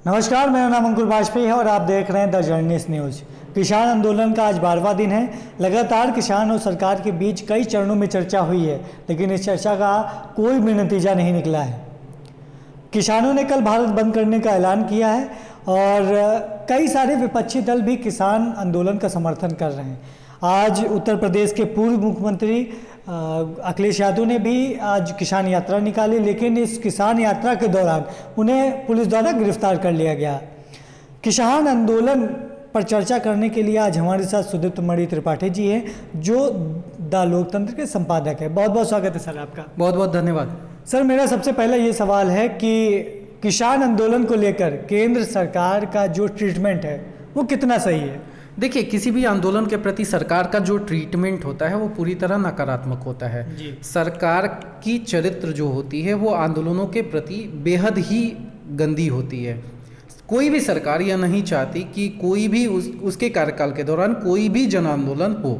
नमस्कार, मेरा नाम अंकुर वाजपेयी है और आप देख रहे हैं द जर्नलिस्ट न्यूज़। किसान आंदोलन का आज 12वां दिन है। लगातार किसान और सरकार के बीच कई चरणों में चर्चा हुई है, लेकिन इस चर्चा का कोई भी नतीजा नहीं निकला है। किसानों ने कल भारत बंद करने का ऐलान किया है और कई सारे विपक्षी दल भी किसान आंदोलन का समर्थन कर रहे हैं। आज उत्तर प्रदेश के पूर्व मुख्यमंत्री अखिलेश यादव ने भी आज किसान यात्रा निकाली, लेकिन इस किसान यात्रा के दौरान उन्हें पुलिस द्वारा गिरफ्तार कर लिया गया। किसान आंदोलन पर चर्चा करने के लिए आज हमारे साथ सुदीप्त मणि त्रिपाठी जी हैं, जो द लोकतंत्र के संपादक है। बहुत बहुत स्वागत है सर आपका। बहुत बहुत धन्यवाद। सर, मेरा सबसे पहला ये सवाल है कि किसान आंदोलन को लेकर केंद्र सरकार का जो ट्रीटमेंट है वो कितना सही है? देखिए, किसी भी आंदोलन के प्रति सरकार का जो ट्रीटमेंट होता है वो पूरी तरह नकारात्मक होता है जी। सरकार की चरित्र जो होती है वो आंदोलनों के प्रति बेहद ही गंदी होती है। कोई भी सरकार यह नहीं चाहती कि कोई भी उसके कार्यकाल के दौरान कोई भी जन आंदोलन हो,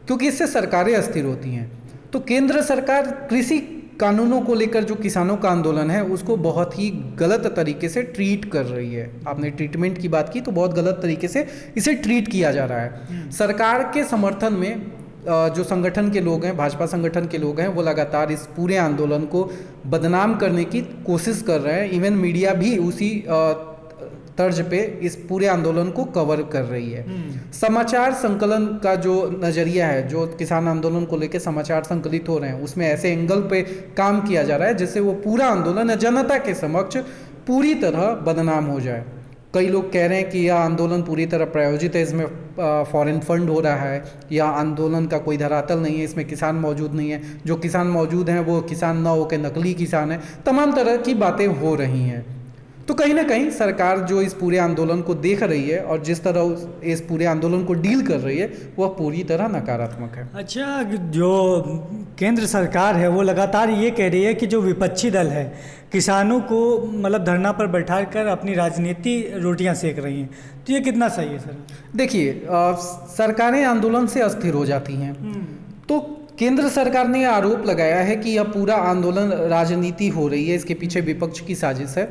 क्योंकि इससे सरकारें अस्थिर होती हैं। तो केंद्र सरकार कृषि कानूनों को लेकर जो किसानों का आंदोलन है उसको बहुत ही गलत तरीके से ट्रीट कर रही है। आपने ट्रीटमेंट की बात की तो बहुत गलत तरीके से इसे ट्रीट किया जा रहा है। सरकार के समर्थन में जो संगठन के लोग हैं, भाजपा संगठन के लोग हैं, वो लगातार इस पूरे आंदोलन को बदनाम करने की कोशिश कर रहे हैं। इवन मीडिया भी उसी तर्ज पे इस पूरे आंदोलन को कवर कर रही है। समाचार संकलन का जो नज़रिया है, जो किसान आंदोलन को लेकर समाचार संकलित हो रहे हैं, उसमें ऐसे एंगल पे काम किया जा रहा है जिससे वो पूरा आंदोलन जनता के समक्ष पूरी तरह बदनाम हो जाए। कई लोग कह रहे हैं कि यह आंदोलन पूरी तरह प्रायोजित है, इसमें फॉरेन फंड हो रहा है, या आंदोलन का कोई धरातल नहीं है, इसमें किसान मौजूद नहीं है, जो किसान मौजूद हैं वो किसान न होकर नकली किसान है। तमाम तरह की बातें हो रही हैं। तो कहीं ना कहीं सरकार जो इस पूरे आंदोलन को देख रही है और जिस तरह इस पूरे आंदोलन को डील कर रही है वह पूरी तरह नकारात्मक है। अच्छा, जो केंद्र सरकार है वो लगातार ये कह रही है कि जो विपक्षी दल है किसानों को मतलब धरना पर बैठाकर अपनी राजनीति रोटियां सेक रही हैं, तो ये कितना सही है सर? देखिए, सरकारें आंदोलन से अस्थिर हो जाती हैं। तो केंद्र सरकार ने आरोप लगाया है कि यह पूरा आंदोलन राजनीति हो रही है, इसके पीछे विपक्ष की साजिश है।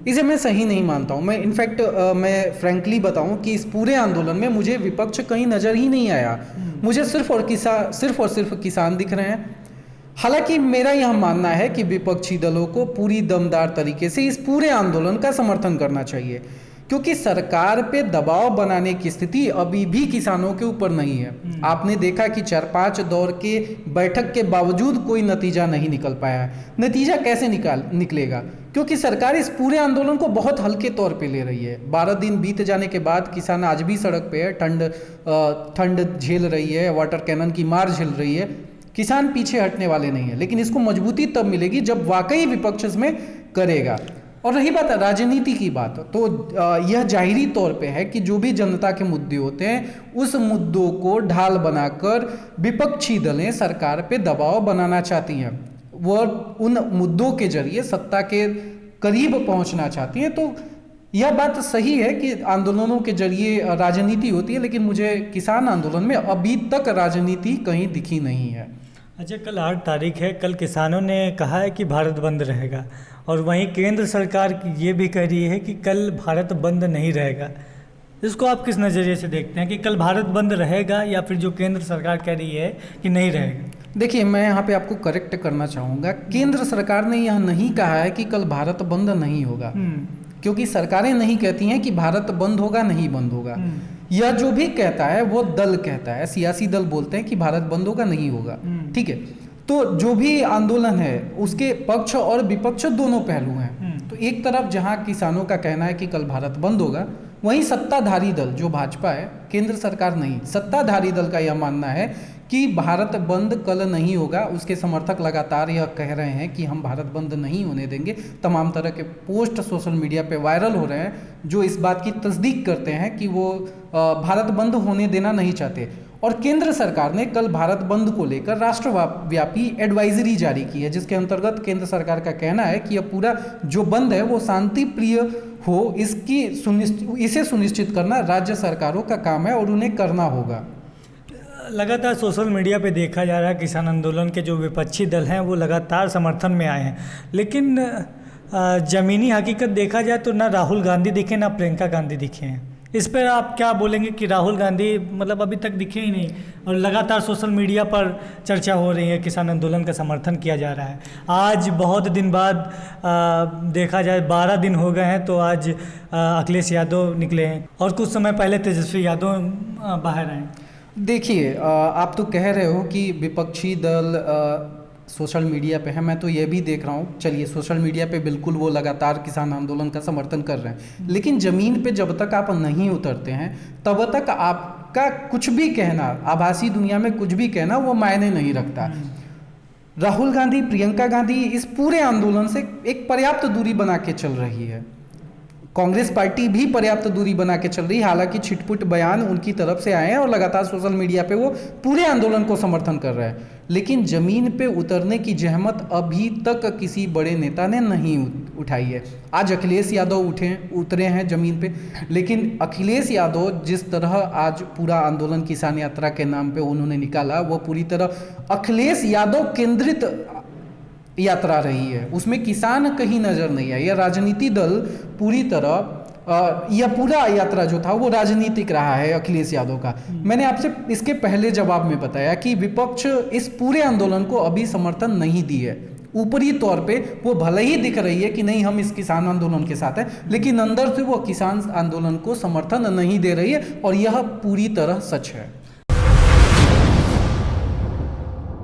इसे मैं सही नहीं मानता हूँ। मैं इनफैक्ट मैं फ्रैंकली बताऊँ कि इस पूरे आंदोलन में मुझे विपक्ष कहीं नज़र ही नहीं आया। मुझे सिर्फ और सिर्फ किसान दिख रहे हैं। हालांकि मेरा यह मानना है कि विपक्षी दलों को पूरी दमदार तरीके से इस पूरे आंदोलन का समर्थन करना चाहिए, क्योंकि सरकार पे दबाव बनाने की स्थिति अभी भी किसानों के ऊपर नहीं है। आपने देखा कि 4-5 दौर के बैठक के बावजूद कोई नतीजा नहीं निकल पाया है। नतीजा कैसे निकलेगा? क्योंकि सरकार इस पूरे आंदोलन को बहुत हल्के तौर पे ले रही है। 12 दिन बीत जाने के बाद किसान आज भी सड़क पे है, ठंड झेल रही है, वाटर कैनन की मार झेल रही है। किसान पीछे हटने वाले नहीं है, लेकिन इसको मजबूती तब मिलेगी जब वाकई विपक्ष इसमें करेगा। और रही बात राजनीति की बात, तो यह जाहिरी तौर पे है कि जो भी जनता के मुद्दे होते हैं उस मुद्दों को ढाल बनाकर विपक्षी दलें सरकार पे दबाव बनाना चाहती हैं। वह उन मुद्दों के जरिए सत्ता के करीब पहुंचना चाहती हैं। तो यह बात सही है कि आंदोलनों के जरिए राजनीति होती है, लेकिन मुझे किसान आंदोलन में अभी तक राजनीति कहीं दिखी नहीं है। अच्छा, कल 8 तारीख है। कल किसानों ने कहा है कि भारत बंद रहेगा और वहीं केंद्र सरकार ये भी कह रही है कि कल भारत बंद नहीं रहेगा। इसको आप किस नज़रिए से देखते हैं कि कल भारत बंद रहेगा या फिर जो केंद्र सरकार कह रही है कि नहीं रहेगा? देखिए, मैं यहाँ पे आपको करेक्ट करना चाहूँगा। केंद्र सरकार ने यह नहीं कहा है कि कल भारत बंद नहीं होगा, क्योंकि सरकारें नहीं कहती हैं कि भारत बंद होगा, नहीं बंद होगा। यह जो भी कहता है वो दल कहता है, सियासी दल बोलते हैं कि भारत बंद होगा, नहीं होगा। ठीक है, तो जो भी आंदोलन है उसके पक्ष और विपक्ष दोनों पहलू हैं। तो एक तरफ जहां किसानों का कहना है कि कल भारत बंद होगा, वहीं सत्ताधारी दल जो भाजपा है, केंद्र सरकार नहीं, सत्ताधारी दल का यह मानना है कि भारत बंद कल नहीं होगा। उसके समर्थक लगातार यह कह रहे हैं कि हम भारत बंद नहीं होने देंगे। तमाम तरह के पोस्ट सोशल मीडिया पे वायरल हो रहे हैं जो इस बात की तस्दीक करते हैं कि वो भारत बंद होने देना नहीं चाहते। और केंद्र सरकार ने कल भारत बंद को लेकर राष्ट्रव्यापी एडवाइजरी जारी की है, जिसके अंतर्गत केंद्र सरकार का कहना है कि यह पूरा जो बंद है वो शांति प्रिय हो, इसे सुनिश्चित करना राज्य सरकारों का काम है और उन्हें करना होगा। लगातार सोशल मीडिया पे देखा जा रहा है किसान आंदोलन के जो विपक्षी दल हैं वो लगातार समर्थन में आए हैं, लेकिन ज़मीनी हकीकत देखा जाए तो ना राहुल गांधी दिखे ना प्रियंका गांधी दिखे हैं। इस पर आप क्या बोलेंगे कि राहुल गांधी मतलब अभी तक दिखे ही नहीं और लगातार सोशल मीडिया पर चर्चा हो रही है, किसान आंदोलन का समर्थन किया जा रहा है। आज बहुत दिन बाद देखा जाए 12 दिन हो गए हैं तो आज अखिलेश यादव निकले हैं और कुछ समय पहले तेजस्वी यादव बाहर आए। देखिए, आप तो कह रहे हो कि विपक्षी दल सोशल मीडिया पे है, मैं तो ये भी देख रहा हूँ। चलिए, सोशल मीडिया पे बिल्कुल वो लगातार किसान आंदोलन का समर्थन कर रहे हैं, लेकिन ज़मीन पे जब तक आप नहीं उतरते हैं तब तक आपका कुछ भी कहना, आभासी दुनिया में कुछ भी कहना, वो मायने नहीं रखता। राहुल गांधी, प्रियंका गांधी इस पूरे आंदोलन से एक पर्याप्त दूरी बना के चल रही है। कांग्रेस पार्टी भी पर्याप्त दूरी बना के चल रही है, हालांकि छिटपुट बयान उनकी तरफ से आए हैं और लगातार सोशल मीडिया पे वो पूरे आंदोलन को समर्थन कर रहे हैं, लेकिन ज़मीन पे उतरने की जहमत अभी तक किसी बड़े नेता ने नहीं उठाई है। आज अखिलेश यादव उतरे हैं ज़मीन पे, लेकिन अखिलेश यादव जिस तरह आज पूरा आंदोलन किसान यात्रा के नाम पे उन्होंने निकाला, वो पूरी तरह अखिलेश यादव केंद्रित यात्रा रही है, उसमें किसान कहीं नजर नहीं आया। यह राजनीति दल पूरी तरह यह पूरा यात्रा जो था वो राजनीतिक रहा है अखिलेश यादव का। मैंने आपसे इसके पहले जवाब में बताया कि विपक्ष इस पूरे आंदोलन को अभी समर्थन नहीं दी है। ऊपरी तौर पे वो भले ही दिख रही है कि नहीं हम इस किसान आंदोलन के साथ हैं, लेकिन अंदर से वो किसान आंदोलन को समर्थन नहीं दे रही है और यह पूरी तरह सच है।